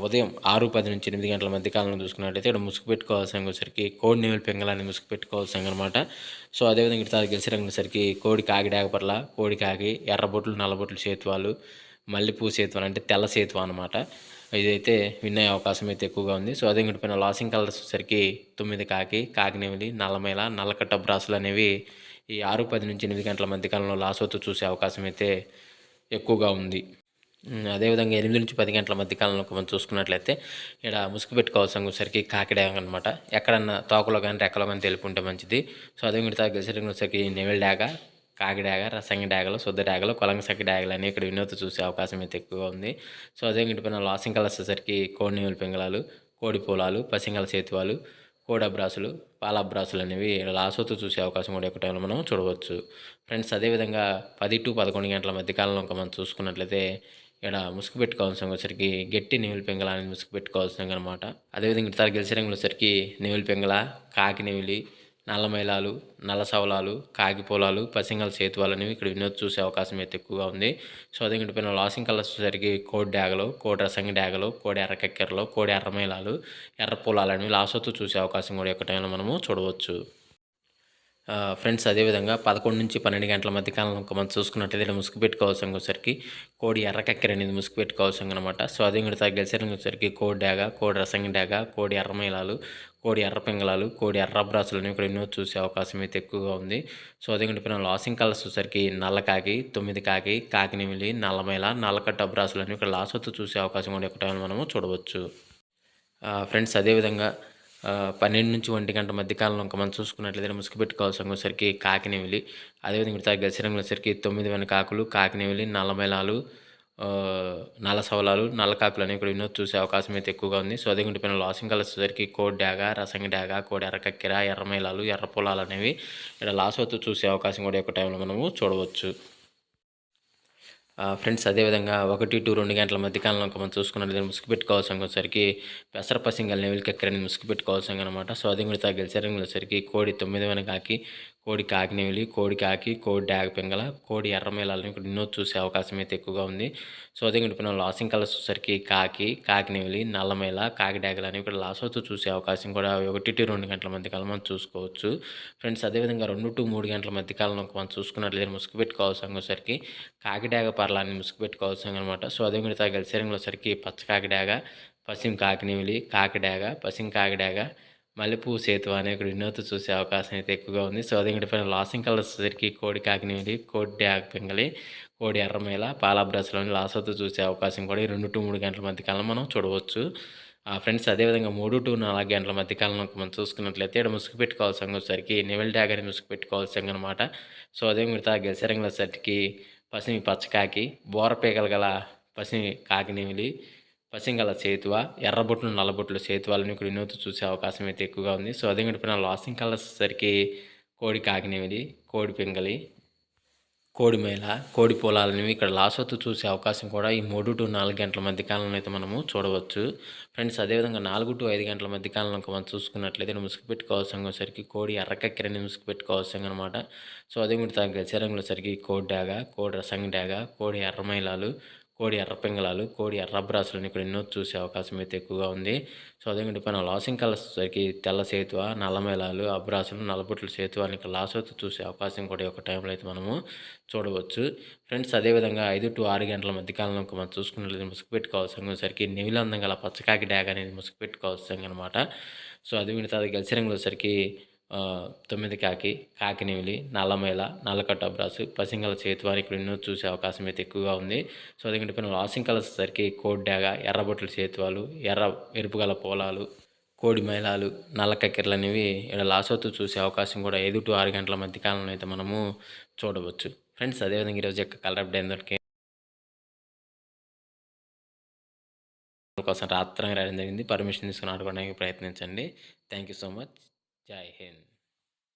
ఉదయం 6:10 నుంచి 8 గంటల మధ్య కాలంలో చూసుకున్నట్లయితే ఇక్కడ ముసుగు పెట్టుకోవాల్సిన వచ్చరికి కోడి నెమలి పింగళాన్ని ముసుగు పెట్టుకోవాల్సిన అనమాట. సో అదేవిధంగా ఇక్కడ గెలిచి రంగుసరికి కోడి కాకి డాగపర్ల, కోడి కాకి, ఎర్రబొట్లు, నల్లబొట్లు సేతువాలు, మల్లెపూ సేతువాలు అంటే తెల్ల సేతువ అనమాట. ఇదైతే విన్ అయ్యే అవకాశం అయితే ఎక్కువగా ఉంది. సో అదే ఇంకటి పైన లాసింగ్ కలర్స్ వచ్చేసరికి 9 కాకి, కాకినెమిలి, నల్లమైల, నల్లకట్ట బ్రాసులు అనేవి ఈ 6:10 నుంచి 8 గంటల మధ్య కాలంలో లాస్ అవుతూ చూసే అవకాశం అయితే ఎక్కువగా ఉంది. అదేవిధంగా 8-10 గంటల మధ్య కాలంలో మనం చూసుకున్నట్లయితే ఇక్కడ ముసుగు పెట్టుకోవాల్సిన వచ్చరికి కాకిడాగ అనమాట. ఎక్కడన్నా తోకలో కానీ రెక్కలో కానీ తెలుపుంటే మంచిది. సో అదే మిగతా గెలిచేసరికి నెమిలి డాగ, కాకి డాగ, రసంగి డాగలు, శుద్ధ డాగలు, కొలంగసకి డాగలు అని ఇక్కడ వినోద్ చూసే అవకాశం అయితే ఎక్కువగా ఉంది. సో అదే ఇంటిపైన లాసింగ్ కలర్స్ వచ్చేసరికి కోడి నెమిలి పింగళాలు, కోడి పొలాలు, పసింగల సేతువాలు, కోడబ్రాసులు, పాలబ్రాసులు అనేవి లాసోతో చూసే అవకాశం కూడా ఎక్కువ టైంలో మనం చూడవచ్చు. ఫ్రెండ్స్ అదేవిధంగా 10-11 గంటల మధ్య కాలంలో మనం చూసుకున్నట్లయితే ఇక్కడ ముసుగు పెట్టుకోవాల్సిన వచ్చరికి గట్టి నెమిలి పింగళ అనేది ముసుగు పెట్టుకోవాల్సిన అనమాట. అదేవిధంగా ఇతర గెలిచే రంగులు వచ్చరికి నెమిలి పింగళ, కాకి నెమిలి, నల్ల మైలాలు, నల్ల సవలాలు, కాకి పొలాలు, పసింగల సేతువాలు అనేవి ఇక్కడ వినోద్ చూసే అవకాశం అయితే ఎక్కువగా ఉంది. సో అదే పైన లాసింగ్ కలర్స్ వచ్చేసరికి కోడి డాగలు, కోడి రసంగి డాగలు, కోడి ఎర్రకెక్కెరలు, కోడి ఎర్రమైలాలు, ఎర్ర పొలాలు అనేవి లాసోతో చూసే అవకాశం కూడా ఎక్కువ టైంలో మనము చూడవచ్చు. ఫ్రెండ్స్ అదేవిధంగా 11-12 గంటల మధ్య కాలంలో మనం చూసుకున్నట్లయితే ముసుగు పెట్టుకోవాల్సిన వచ్చరికి కోడి ఎర్రకెక్కర అనేది ముసుగు పెట్టుకోవాల్సిన అనమాట. సో అదే కూడా గెలిచే వచ్చరికి కోడి డాగ, కోడి రసంగి డాగ, కోడి ఎర్రమైలాలు, కోడి ఎర్ర పింగళాలు, కోడి ఎర్ర బ్రాసులు అనేవి ఇక్కడ ఎన్నో చూసే అవకాశం అయితే ఎక్కువగా ఉంది. సో అదే కూడా లాసింగ్ కలర్స్ వచ్చేసరికి నల్ల కాకి, 9 కాకి, కాకినెమిలి, నల్లమైల, నల్లకట్ట బ్రాసులు అనేవి ఇక్కడ లాస్ అవుతూ చూసే అవకాశం కూడా ఎక్కువ మనము చూడవచ్చు. ఫ్రెండ్స్ అదేవిధంగా 12-1 గంట మధ్య కాలంలో మనం చూసుకున్నట్లయితే ముసుగు పెట్టుకోవాల్సిన వచ్చరికి కాకినెమిలి, అదేవిధంగా ఇక్కడ గెలిచరంగులు వచ్చరికి 9 వెనకాకులు, కాకినెమిలి, నల్లమైలాలు, నల్ల సవలాలు, నల్ల కాకులు అనేవి ఇక్కడ వినోద్ చూసే అవకాశం అయితే ఎక్కువగా ఉంది. సో అదే పైన లాసింగ్ కలర్స్ వచ్చరికి కోడి డాగ, రసంగి డాగ, కోడి ఎర్రకక్కెర, ఎర్రమైలాలు, ఎర్ర పొలాలు అనేవి ఇక్కడ లాస్ అవుతూ చూసే అవకాశం కూడా ఎక్కువ టైంలో మనము చూడవచ్చు. ఫ్రెండ్స్ అదేవిధంగా 1-2 గంటల మధ్య కాలంలో మనం చూసుకున్నట్లయితే ముసుగు పెట్టుకోవాల్సిన వచ్చరికి పెసర పసింగల్ నెవిలి కెక్కరని ముసుగు పెట్టుకోవాల్సిన అనమాట. సో అది కూడా గెలిచారంగా వచ్చరికి కోడి 9 వెనకాకి, కోడి కాకినెమిలి, కోడి కాకి, కోడి డాగ పింగళ, కోడి ఎర్రమైలాలని ఇక్కడ ఎన్నో చూసే అవకాశం అయితే ఎక్కువగా ఉంది. సో అదే కూడా లాసింగ్ కలర్స్ వచ్చరికి కాకి, కాకినెమిలి, నల్లమైల, కాకి డాగలు అనేవి ఇక్కడ లాస్ అవుతూ చూసే అవకాశం కూడా 1-2 గంటల మధ్య కాలం మనం చూసుకోవచ్చు. ఫ్రెండ్స్ అదేవిధంగా 2-3 గంటల మధ్య కాలంలో మనం చూసుకున్నట్లయితే ముసుగు పెట్టుకోవాల్సిన వచ్చరికి కాకి డాగ పర్లాన్ని ముసుగు పెట్టుకోవాల్సిన అనమాట. సో అదే కూడా గెలిచేరంలో వచ్చరికి పచ్చ కాకి డాగ, పసిం కాకినెమిలి, కాకి డాగ, పసిం కాకి డాగ, మల్లెపూ సేతువ అనే ఇక్కడ వినోద్ చూసే అవకాశం అయితే ఎక్కువగా ఉంది. సో అదే పైన లాసింగ్ కలర్స్ వచ్చేసరికి కోడి కాకినెమిలి, కోడి డాగ పింగళి, కోడి ఎర్రమైల, పాలాబ్రాసులోని లాస్ అవుతూ చూసే అవకాశం కూడా ఈ 2-3 గంటల మధ్య కాలం మనం చూడవచ్చు. ఫ్రెండ్స్ అదేవిధంగా 3-4 గంటల మధ్య కాలంలో మనం చూసుకున్నట్లయితే ఇక్కడ ముసుగు పెట్టుకోవాల్సిన వచ్చరికి నెమిలి డాగ అని ముసుగు పెట్టుకోవాల్సిన అనమాట. సో అదే మిగతా గెలిచరంగుల సరికి పసిమి పచ్చకాకి, బోరపీకలు గల పసిమి కాకినెమిలి, పసింగల సేతువ, ఎర్రబొట్లు, నల్లబొట్లు సేతువాలని ఇక్కడ వినోద్ చూసే అవకాశం అయితే ఎక్కువగా ఉంది. సో అదే కూడా లాసింగ్ కలర్స్ సరికి కోడి కాకినెమిలి, కోడి పింగళి, కోడి మేళ, కోడి పొలాలనేవి ఇక్కడ లాస్ అవుతూ చూసే అవకాశం కూడా ఈ 3-4 గంటల మధ్య కాలంలో అయితే మనము చూడవచ్చు. ఫ్రెండ్స్ అదేవిధంగా 4-5 గంటల మధ్య కాలంలో మనం చూసుకున్నట్లయితే ముసుగు పెట్టుకోవాల్సిన సరికి కోడి ఎర్రకెక్కరని ముసుగు పెట్టుకోవాల్సిన అనమాట. సో అదే కూడా గెలిచరంగుల సరికి కోడి డాగ, కోడి రసంగి డాగ, కోడి ఎర్రమైలాలు, కోడి ఎర్ర పింగళాలు, కోడి ఎర్ర బ్రాసులను ఇక్కడ ఎన్నో చూసే అవకాశం అయితే ఎక్కువగా ఉంది. సో అదే పైన లాసింగ్ కలర్స్ సరికి తెల్ల సేతువ, నల్లమైలాలు, అబ్రాసులు, నల్లబొట్లు సేతువ అని ఇక్కడ లాస్ అవుతూ చూసే అవకాశం కూడా ఒక టైంలో అయితే మనము చూడవచ్చు. ఫ్రెండ్స్ అదేవిధంగా 5-6 గంటల మధ్య కాలంలో మనం చూసుకున్నట్లయితే ముసుగు పెట్టుకోవాల్సిన సరికి నెమిలి అందం గల పచ్చకాకి డాగ అనేది ముసుగు పెట్టుకోవాల్సిన అనమాట. సో అది మిగతా గెలిచరంగుల సరికి 9 కాకి, కాకినెమిలి, నల్లమైల, నల్లకట్ట బ్రాసు, పసింగల సేతువాని ఇక్కడ ఎన్నో చూసే అవకాశం అయితే ఎక్కువగా ఉంది. సో అదే పైన లాసింగ్ కలర్స్ సరికి కోడి డాగ, ఎర్రబొట్ల సేతువాలు, ఎరుపు గల పొలాలు, కోడి మైలాలు, నల్ల కక్కెరలు అనేవి ఇక్కడ లాస్ అవుతూ చూసే అవకాశం కూడా 5-6 గంటల మధ్య కాలంలో అయితే మనము చూడవచ్చు. ఫ్రెండ్స్ అదేవిధంగా ఈరోజు యొక్క కలర్ అప్డేట్ అందరికీ కోసం రాత్రంగా రాయడం జరిగింది. పర్మిషన్ తీసుకుని ఆడుకోవడానికి ప్రయత్నించండి. Thank you so much. జై హింద్.